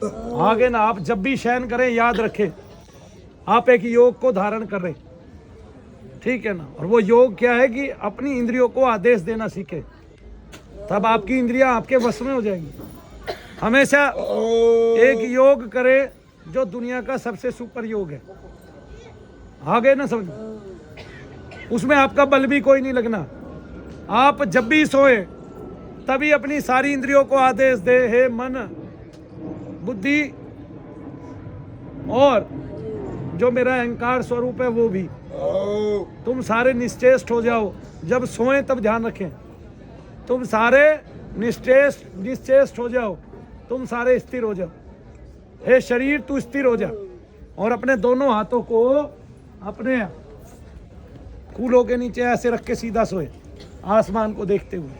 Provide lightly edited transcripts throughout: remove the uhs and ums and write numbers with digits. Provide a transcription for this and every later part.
आगे ना आप जब भी शयन करें याद रखें आप एक योग को धारण कर रहे, ठीक है ना। और वो योग क्या है कि अपनी इंद्रियों को आदेश देना सीखे, तब आपकी इंद्रियां आपके वश में हो जाएगी। हमेशा एक योग करे जो दुनिया का सबसे सुपर योग है, आगे ना समझ, उसमें आपका बल भी कोई नहीं लगना। आप जब भी सोए तभी अपनी सारी इंद्रियों को आदेश दे, हे मन बुद्धि और जो मेरा अहंकार स्वरूप है वो भी, तुम सारे निश्चेष्ट हो जाओ। जब सोएं तब ध्यान रखें, तुम सारे निश्चेष्ट हो जाओ, तुम सारे स्थिर हो जाओ। हे शरीर तू स्थिर हो जा, और अपने दोनों हाथों को अपने कूलों के नीचे ऐसे रख के सीधा सोए, आसमान को देखते हुए,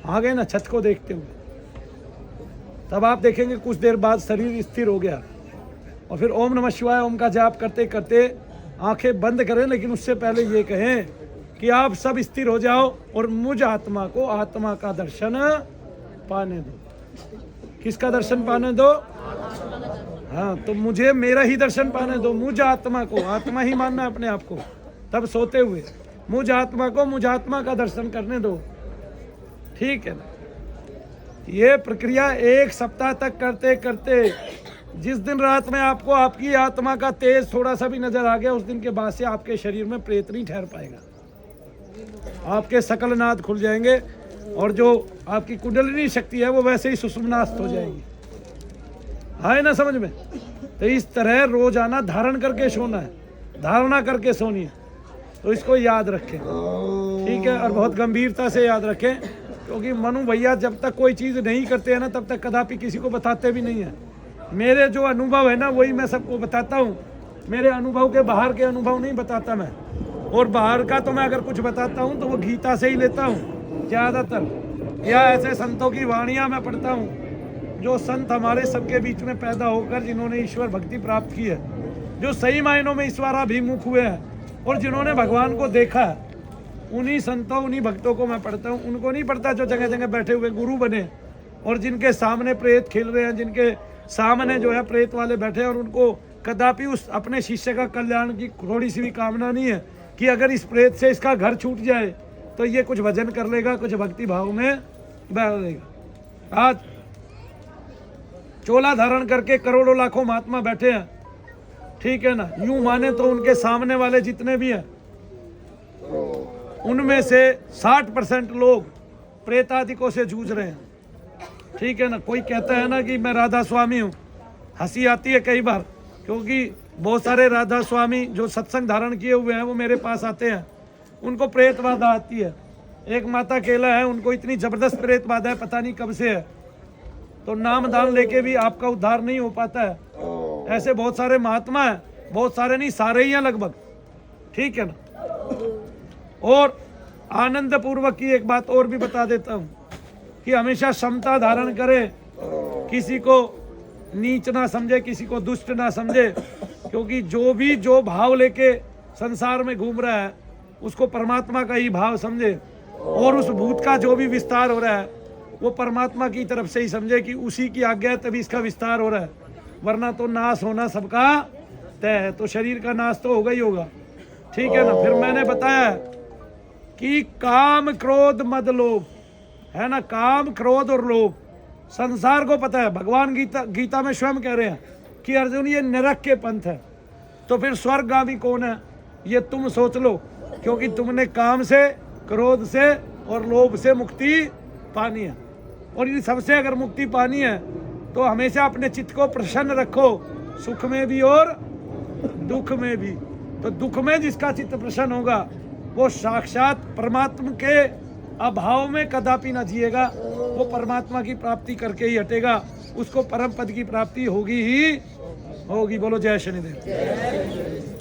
आगे ना छत को देखते हुए। तब आप देखेंगे कुछ देर बाद शरीर स्थिर हो गया। और फिर ओम नमः शिवाय ओम का जाप करते करते आंखें बंद करें, लेकिन उससे पहले ये कहें कि आप सब स्थिर हो जाओ और मुझ आत्मा को आत्मा का दर्शन पाने दो। किसका दर्शन पाने दो? हाँ, तो मुझे मेरा ही दर्शन पाने दो, मुझ आत्मा को, आत्मा ही मानना अपने आप को। तब सोते हुए मुझ आत्मा को मुझ आत्मा का दर्शन करने दो, ठीक है ना। ये प्रक्रिया 1 सप्ताह तक करते करते जिस दिन रात में आपको आपकी आत्मा का तेज थोड़ा सा भी नजर आ गया, उस दिन के बाद से आपके शरीर में प्रेत नहीं ठहर पाएगा। आपके सकल नाद खुल जाएंगे और जो आपकी कुंडलिनी शक्ति है वो वैसे ही सुषुम्नास्त हो जाएगी। आए ना समझ में? तो इस तरह रोजाना धारण करके सोना है, धारणा करके सोनी है। तो इसको याद रखें, ठीक है, और बहुत गंभीरता से याद रखें, क्योंकि मनु भैया जब तक कोई चीज़ नहीं करते हैं ना, तब तक कदापि किसी को बताते भी नहीं है। मेरे जो अनुभव है ना वही मैं सबको बताता हूँ, मेरे अनुभव के बाहर के अनुभव नहीं बताता मैं। और बाहर का तो मैं अगर कुछ बताता हूँ तो वो गीता से ही लेता हूँ ज़्यादातर, या ऐसे संतों की वाणियाँ मैं पढ़ता हूँ, जो संत हमारे सबके बीच में पैदा होकर जिन्होंने ईश्वर भक्ति प्राप्त की है, जो सही मायनों में ईश्वराभिमुख हुए हैं और जिन्होंने भगवान को देखा है, उन्हीं संतों उन्हीं भक्तों को मैं पढ़ता हूँ। उनको नहीं पढ़ता जो जगह जगह बैठे हुए गुरु बने और जिनके सामने प्रेत खेल रहे हैं, जिनके सामने जो है प्रेत वाले बैठे हैं, और उनको कदापि उस अपने शिष्य का कल्याण की थोड़ी सी भी कामना नहीं है कि अगर इस प्रेत से इसका घर छूट जाए तो ये कुछ भजन कर लेगा, कुछ भक्ति भाव में बैठ लेगा। आज चोला धारण करके करोड़ों लाखों महात्मा बैठे हैं, ठीक है ना। यूं माने तो उनके सामने वाले जितने भी हैं उनमें से 60% लोग प्रेतादिकों से जूझ रहे हैं, ठीक है ना। कोई कहता है ना कि मैं राधा स्वामी हूँ, हंसी आती है कई बार, क्योंकि बहुत सारे राधा स्वामी जो सत्संग धारण किए हुए हैं वो मेरे पास आते हैं, उनको प्रेत बाधा आती है। एक माता केला है, उनको इतनी जबरदस्त प्रेत बाधा है, पता नहीं कब से है। तो नाम दान लेके भी आपका उद्धार नहीं हो पाता है। ऐसे बहुत सारे महात्मा हैं, बहुत सारे नहीं सारे ही हैं लगभग, ठीक है ना। और आनंद पूर्वक की एक बात और भी बता देता हूँ कि हमेशा समता धारण करे, किसी को नीच ना समझे, किसी को दुष्ट ना समझे, क्योंकि जो भाव लेके संसार में घूम रहा है उसको परमात्मा का ही भाव समझे, और उस भूत का जो भी विस्तार हो रहा है वो परमात्मा की तरफ से ही समझे कि उसी की आज्ञा है तभी इसका विस्तार हो रहा है, वरना तो नाश होना सबका तय है। तो शरीर का नाश तो होगा ही होगा, ठीक है ना। फिर मैंने बताया कि काम क्रोध मद लोभ है ना, काम क्रोध और लोभ संसार को पता है। भगवान गीता में स्वयं कह रहे हैं कि अर्जुन ये नरक के पंथ है, तो फिर स्वर्गगामी कौन है ये तुम सोच लो, क्योंकि तुमने काम से, क्रोध से और लोभ से मुक्ति पानी है। और इन सबसे अगर मुक्ति पानी है तो हमेशा अपने चित्त को प्रसन्न रखो, सुख में भी और दुख में भी। तो दुख में जिसका चित्त प्रसन्न होगा वो साक्षात परमात्मा के अभाव में कदापि न जिएगा, वो परमात्मा की प्राप्ति करके ही हटेगा, उसको परम पद की प्राप्ति होगी ही होगी। बोलो जय शनिदेव।